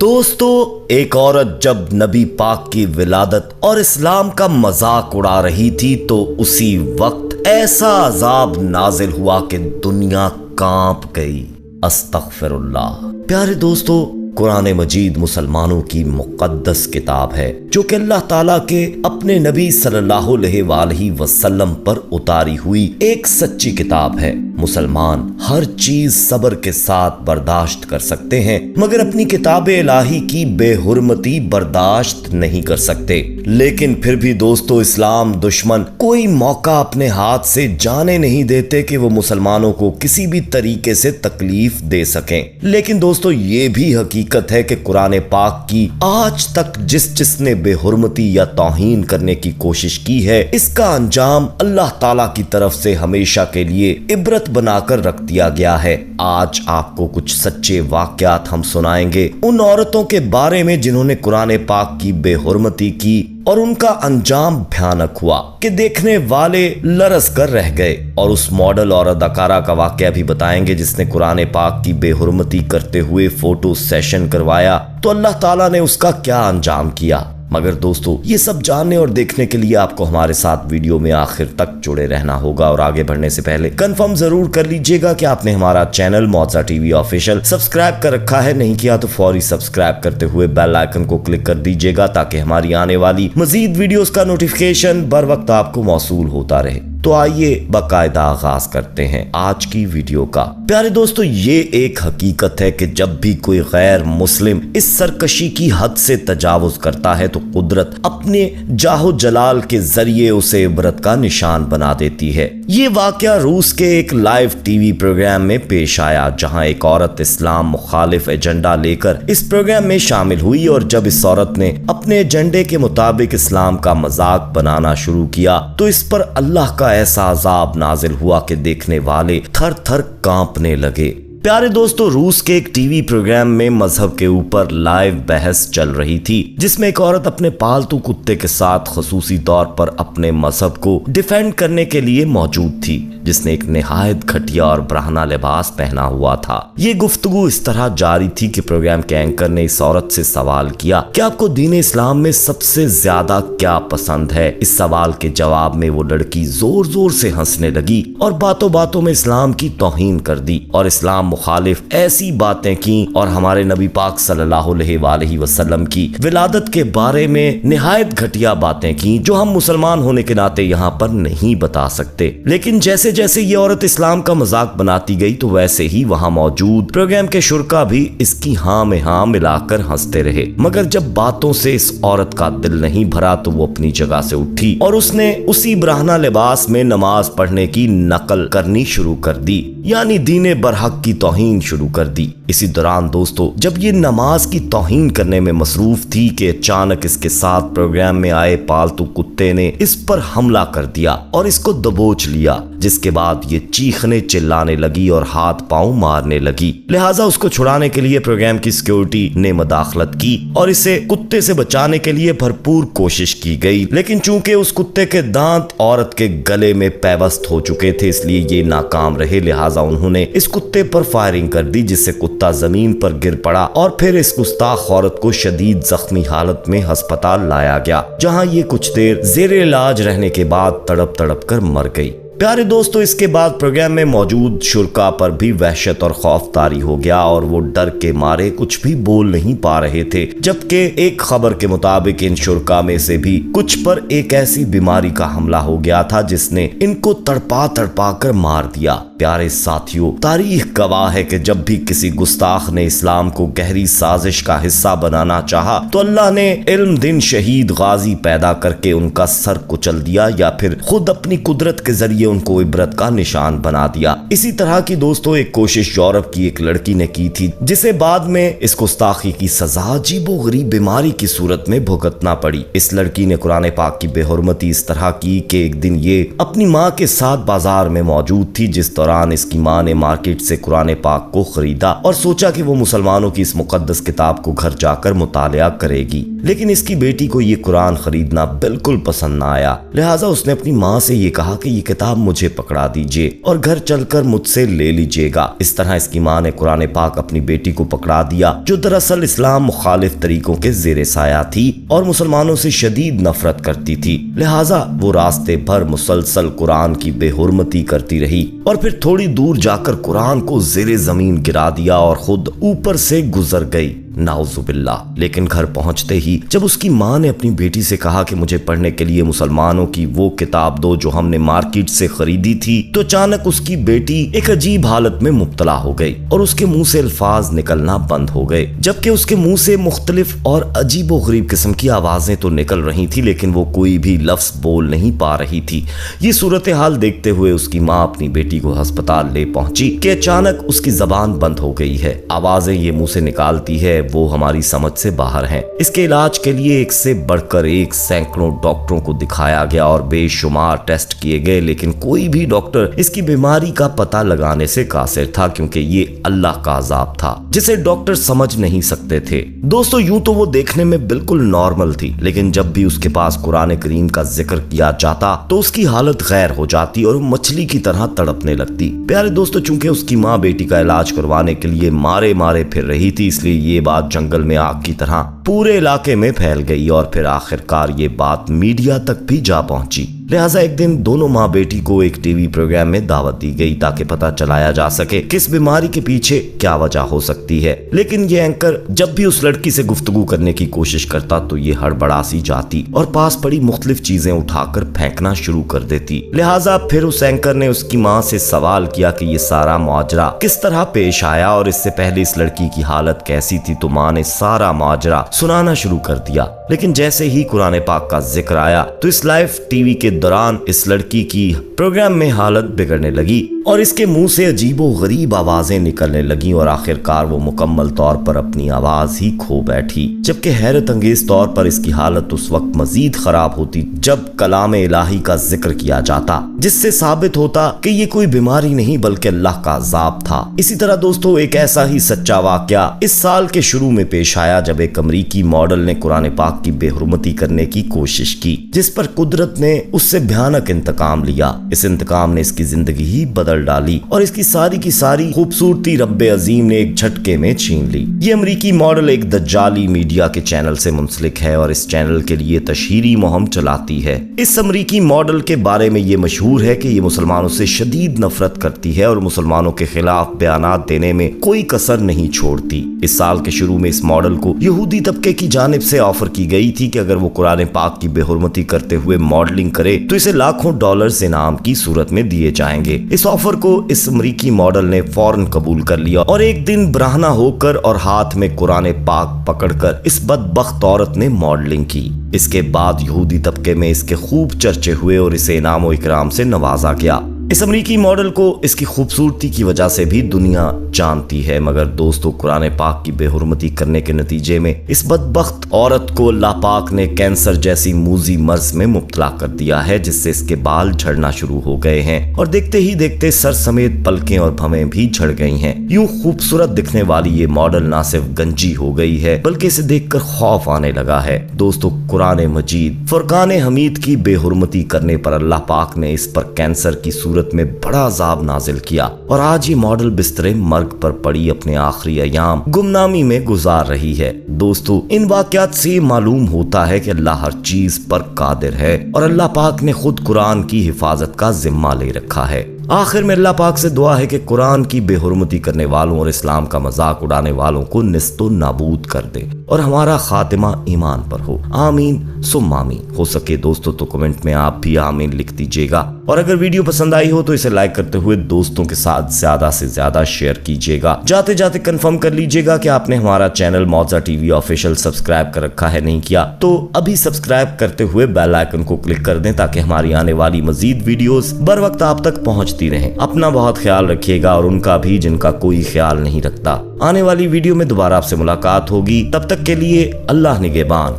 دوستو، ایک عورت جب نبی پاک کی ولادت اور اسلام کا مذاق اڑا رہی تھی تو اسی وقت ایسا عذاب نازل ہوا کہ دنیا کانپ گئی۔ استغفر اللہ۔ پیارے دوستو، قرآن مجید مسلمانوں کی مقدس کتاب ہے جو کہ اللہ تعالیٰ کے اپنے نبی صلی اللہ علیہ وآلہ وسلم پر اتاری ہوئی ایک سچی کتاب ہے۔ مسلمان ہر چیز صبر کے ساتھ برداشت کر سکتے ہیں مگر اپنی کتاب الہی کی بے حرمتی برداشت نہیں کر سکتے۔ لیکن پھر بھی دوستو، اسلام دشمن کوئی موقع اپنے ہاتھ سے جانے نہیں دیتے کہ وہ مسلمانوں کو کسی بھی طریقے سے تکلیف دے سکیں۔ لیکن دوستو، یہ بھی حقیقت ہے کہ قرآن پاک کی آج تک جس نے بے حرمتی یا توہین کرنے کی کوشش کی ہے، اس کا انجام اللہ تعالیٰ کی طرف سے ہمیشہ کے لیے عبرت بنا کر رکھ دیا گیا ہے۔ آج آپ کو کچھ سچے واقعات ہم سنائیں گے ان عورتوں کے بارے میں جنہوں نے قرآن پاک کی بے حرمتی کی اور ان کا انجام بھیانک ہوا کہ دیکھنے والے لرز کر رہ گئے، اور اس ماڈل اور اداکارہ کا واقعہ بھی بتائیں گے جس نے قرآن پاک کی بے حرمتی کرتے ہوئے فوٹو سیشن کروایا تو اللہ تعالیٰ نے اس کا کیا انجام کیا۔ مگر دوستو، یہ سب جاننے اور دیکھنے کے لیے آپ کو ہمارے ساتھ ویڈیو میں آخر تک جڑے رہنا ہوگا، اور آگے بڑھنے سے پہلے کنفرم ضرور کر لیجئے گا کہ آپ نے ہمارا چینل معجزہ ٹی وی آفیشل سبسکرائب کر رکھا ہے۔ نہیں کیا تو فوری سبسکرائب کرتے ہوئے بیل آئیکن کو کلک کر دیجئے گا تاکہ ہماری آنے والی مزید ویڈیوز کا نوٹیفیکیشن بر وقت آپ کو موصول ہوتا رہے۔ تو آئیے باقاعدہ آغاز کرتے ہیں آج کی ویڈیو کا۔ پیارے دوستو، یہ ایک حقیقت ہے کہ جب بھی کوئی غیر مسلم اس سرکشی کی حد سے تجاوز کرتا ہے تو قدرت اپنے جاہ و جلال کے ذریعے اسے عبرت کا نشان بنا دیتی ہے۔ یہ واقعہ روس کے ایک لائیو ٹی وی پروگرام میں پیش آیا جہاں ایک عورت اسلام مخالف ایجنڈا لے کر اس پروگرام میں شامل ہوئی، اور جب اس عورت نے اپنے ایجنڈے کے مطابق اسلام کا مذاق بنانا شروع کیا تو اس پر اللہ کا ایسا عذاب نازل ہوا کہ دیکھنے والے تھر تھر کانپنے لگے۔ پیارے دوستو، روس کے ایک ٹی وی پروگرام میں مذہب کے اوپر لائیو بحث چل رہی تھی جس میں ایک عورت اپنے پالتو کتے کے ساتھ خصوصی طور پر اپنے مذہب کو ڈیفینڈ کرنے کے لیے موجود تھی، جس نے ایک نہایت گھٹیا اور برہنہ لباس پہنا ہوا تھا۔ یہ گفتگو اس طرح جاری تھی کہ پروگرام کے اینکر نے اس عورت سے سوال کیا کہ آپ کو دین اسلام میں سب سے زیادہ کیا پسند ہے؟ اس سوال کے جواب میں وہ لڑکی زور زور سے ہنسنے لگی اور باتوں باتوں میں اسلام کی توہین کر دی اور اسلام مخالف ایسی باتیں کی، اور ہمارے نبی پاک صلی اللہ علیہ وآلہ وسلم کی ولادت کے بارے میں نہایت گھٹیا باتیں کی جو ہم مسلمان ہونے کے ناطے یہاں پر نہیں بتا سکتے۔ لیکن جیسے جیسے یہ عورت اسلام کا مذاق بناتی گئی تو ویسے ہی وہاں موجود پروگرام کے شرکا بھی اس کی ہاں میں ہاں ملا کر ہنستے رہے، مگر جب باتوں سے اس عورت کا دل نہیں بھرا تو وہ اپنی جگہ سے اٹھی اور اس نے اسی برہنہ لباس میں نماز پڑھنے کی نقل کرنی شروع کر دی، یعنی دین برحق کی توہین شروع کر دی۔ اسی دوران دوستو، جب یہ نماز کی توہین کرنے میں مصروف تھی کہ اچانک اس کے ساتھ پروگرام میں آئے پالتو کتے نے اس پر حملہ کر دیا اور اس کو دبوچ لیا، جس کے بعد یہ چیخنے چلانے لگی اور ہاتھ پاؤں مارنے لگی۔ لہٰذا اس کو چھڑانے کے لیے پروگرام کی سیکیورٹی نے مداخلت کی اور اسے کتے سے بچانے کے لیے بھرپور کوشش کی گئی، لیکن چونکہ اس کتے کے دانت عورت کے گلے میں پیوست ہو چکے تھے اس لیے یہ ناکام رہے۔ لہٰذا انہوں نے اس کتے پر فائرنگ کر دی جس سے کتا زمین پر گر پڑا اور پھر اس گستاخ عورت کو شدید زخمی حالت میں ہسپتال لایا گیا جہاں یہ کچھ دیر زیر علاج رہنے کے بعد تڑپ تڑپ کر مر گئی۔ پیارے دوستو، اس کے بعد پروگرام میں موجود شرکا پر بھی وحشت اور خوف طاری ہو گیا اور وہ ڈر کے مارے کچھ بھی بول نہیں پا رہے تھے، جبکہ ایک خبر کے مطابق ان شرکا میں سے بھی کچھ پر ایک ایسی بیماری کا حملہ ہو گیا تھا جس نے ان کو تڑپا تڑپا کر مار دیا۔ پیارے ساتھیوں، تاریخ گواہ ہے کہ جب بھی کسی گستاخ نے اسلام کو گہری سازش کا حصہ بنانا چاہا تو اللہ نے علم دن شہید غازی پیدا کر کے ان کا سر کچل دیا یا پھر خود اپنی قدرت کے ذریعے ان کو عبرت کا نشان بنا دیا۔ اسی طرح کی دوستو ایک کوشش یورپ کی ایک لڑکی نے کی تھی جسے بعد میں اس گستاخی کی سزا عجیب و غریب بیماری کی صورت میں بھگتنا پڑی۔ اس لڑکی نے قرآن پاک کی بے حرمتی اس طرح کی کہ ایک دن یہ اپنی ماں کے ساتھ بازار میں موجود تھی، جس دوران اس کی ماں نے مارکیٹ سے قرآن پاک کو خریدا اور سوچا کہ وہ مسلمانوں کی اس مقدس کتاب کو گھر جا کر مطالعہ کرے گی، لیکن اس کی بیٹی کو یہ قرآن خریدنا بالکل پسند نہ آیا۔ لہٰذا اس نے اپنی ماں سے یہ کہا کہ یہ کتاب आप मुझे पकड़ा दीजिए और घर चलकर मुझसे ले लीजिएगा। इस तरह इसकी माँ ने कुरान पाक अपनी बेटी को पकड़ा दिया, जो दरअसल इस्लाम मुखालिफ तरीकों के ज़ेरे साया थी और मुसलमानों से शदीद नफरत करती थी। लिहाजा वो रास्ते भर मुसलसल कुरान की बेहुरमती करती रही और फिर थोड़ी दूर जाकर कुरान को ज़ेरे ज़मीन गिरा दिया और खुद ऊपर से गुजर गई। नाउजुबिल्लाह। लेकिन घर पहुंचते ही जब उसकी माँ ने अपनी बेटी से कहा कि मुझे पढ़ने के लिए मुसलमानों की वो किताब दो जो हमने मार्केट से खरीदी थी, तो अचानक उसकी बेटी एक अजीब हालत में मुब्तला हो गई और उसके मुंह से अल्फाज निकलना बंद हो गए, जबकि उसके मुंह से मुख्तलिफ और अजीबो गरीब किस्म की आवाजें तो निकल रही थी, लेकिन वो कोई भी लफ्ज बोल नहीं पा रही थी। ये सूरत हाल देखते हुए उसकी माँ अपनी बेटी को अस्पताल ले पहुंची कि अचानक उसकी जबान बंद हो गई है, आवाजें ये मुंह से निकालती है वो हमारी समझ से बाहर हैं। इसके इलाज के लिए एक से बढ़कर एक सैकड़ों डॉक्टरों को दिखाया गया और बेशुमार टेस्ट किए गए, लेकिन कोई भी डॉक्टर इसकी बीमारी का पता लगाने से कासिर था, क्योंकि ये अल्लाह का अजाब था जिसे डॉक्टर समझ नहीं सकते थे। दोस्तों, यूं तो वो देखने में बिल्कुल नॉर्मल थी, लेकिन जब भी उसके पास कुरान करीम का जिक्र किया जाता तो उसकी हालत गैर हो जाती और मछली की तरह तड़पने लगती। प्यारे दोस्तों, चूंकि उसकी माँ बेटी का इलाज करवाने के लिए मारे मारे फिर रही थी, इसलिए ये बात जंगल में आग की तरह पूरे इलाके में फैल गई और फिर आखिरकार ये बात मीडिया तक भी जा पहुंची। लिहाजा एक दिन दोनों माँ बेटी को एक टीवी प्रोग्राम में दावत दी गई ताकि पता चलाया जा सके किस बीमारी के पीछे क्या वजह हो सकती है। लेकिन ये एंकर जब भी उस लड़की से गुफ्तगू करने की कोशिश करता तो ये हड़बड़ासी जाती और पास पड़ी मुख्तलिफ चीजें उठाकर फेंकना शुरू कर देती। लिहाजा फिर उस एंकर ने उसकी माँ से सवाल किया कि ये सारा माजरा किस तरह पेश आया और इससे पहले इस लड़की की हालत कैसी थी, तो माँ ने सारा माजरा सुनाना शुरू कर दिया। लेकिन जैसे ही कुरान पाक का जिक्र आया तो इस लाइव टीवी के दौरान इस लड़की की प्रोग्राम में हालत बिगड़ने लगी और इसके मुंह से अजीबो गरीब आवाजें निकलने लगी और आखिरकार वो मुकम्मल तौर पर अपनी आवाज ही खो बैठी। जबकि हैरत अंगेज तौर पर इसकी हालत उस वक्त मजीद खराब होती जब कलाम इलाही का जिक्र किया जाता, जिससे साबित होता कि ये कोई बीमारी नहीं बल्कि अल्लाह का अजाब था। इसी तरह दोस्तों, एक ऐसा ही सच्चा वाकया इस साल के शुरू में पेश आया जब एक अमरीकी मॉडल ने कुरान पाक की बेहुरमती करने की कोशिश की, जिस पर कुदरत ने उससे भयानक इंतकाम लिया। इस इंतकाम ने इसकी जिंदगी ही बदल डाली और इसकी सारी की सारी खूबसूरती रब्बे अजीम ने एक झटके में छीन ली। ये अमरीकी मॉडल एक दज्जाली मीडिया के चैनल से मुंसलिक है और इस चैनल के लिए तशहीरी मुहिम चलाती है। इस अमरीकी मॉडल के बारे में ये मशहूर है कि ये मुसलमानों से शदीद नफरत करती है और मुसलमानों के खिलाफ बयानात देने में कोई कसर नहीं छोड़ती। इस साल के शुरू में इस मॉडल को यहूदी तबके की जानिब से ऑफर की गई थी कि अगर वो कुरान पाक की बेहुरमती करते हुए मॉडलिंग करे तो इसे लाखों डॉलर्स इनाम की सूरत में दिए जाएंगे। इस ऑफर को इस अमरीकी मॉडल ने फौरन कबूल कर लिया और एक दिन बरहना होकर और हाथ में कुरान पाक पकड़कर इस बदबख्त औरत ने मॉडलिंग की। इसके बाद यहूदी तबके में इसके खूब चर्चे हुए और इसे इनाम व इकराम से नवाजा गया। इस अमरीकी मॉडल को इसकी खूबसूरती की वजह से भी दुनिया जानती है, मगर दोस्तों, कुरान पाक की बेहुरमती करने के नतीजे में इस बदबख्त औरत को अल्लाह पाक ने कैंसर जैसी मूजी मर्ज में मुब्तला कर दिया है, जिससे इसके बाल झड़ना शुरू हो गए हैं और देखते ही देखते सर समेत पलकें और भवें भी झड़ गई हैं। यूं खूबसूरत दिखने वाली ये मॉडल ना सिर्फ गंजी हो गई है बल्कि इसे देखकर खौफ आने लगा है। दोस्तों, कुरान मजीद फुरकान हमीद की बेहुरमती करने पर अल्लाह पाक ने इस पर कैंसर की सूरत में बड़ा अजाब नाजिल किया और आज ये मॉडल बिस्तरे मर्ग पर पड़ी अपने आखिरी अयाम गुमनामी में गुजार रही है। दोस्तों, इन वाकयात से मालूम होता है कि अल्लाह हर चीज पर कादिर है और अल्लाह पाक ने खुद कुरान की हिफाजत का जिम्मा ले रखा है। आखिर में अल्लाह पाक से दुआ है कि कुरान की बेहुरमती करने वालों और इस्लाम का मजाक उड़ाने वालों को निस्तो नाबूद कर दे और हमारा खातिमा ईमान पर हो। आमीन सुम्मा आमीन। हो सके दोस्तों तो कमेंट में आप भी आमीन लिख दीजिएगा और अगर वीडियो पसंद आई हो तो इसे लाइक करते हुए दोस्तों के साथ ज्यादा से ज्यादा शेयर कीजिएगा। जाते जाते कंफर्म कर लीजिएगा कि आपने हमारा चैनल मौजा टीवी ऑफिशियल सब्सक्राइब कर रखा है, नहीं किया तो अभी सब्सक्राइब करते हुए बेल आइकन को क्लिक कर दें ताकि हमारी आने वाली मजीद वीडियोस बर वक्त आप तक पहुंचती रहें। अपना बहुत ख्याल रखिएगा और उनका भी जिनका कोई ख्याल नहीं रखता। आने वाली वीडियो में दोबारा आपसे मुलाकात होगी, तब तक के लिए अल्लाह निगहबान।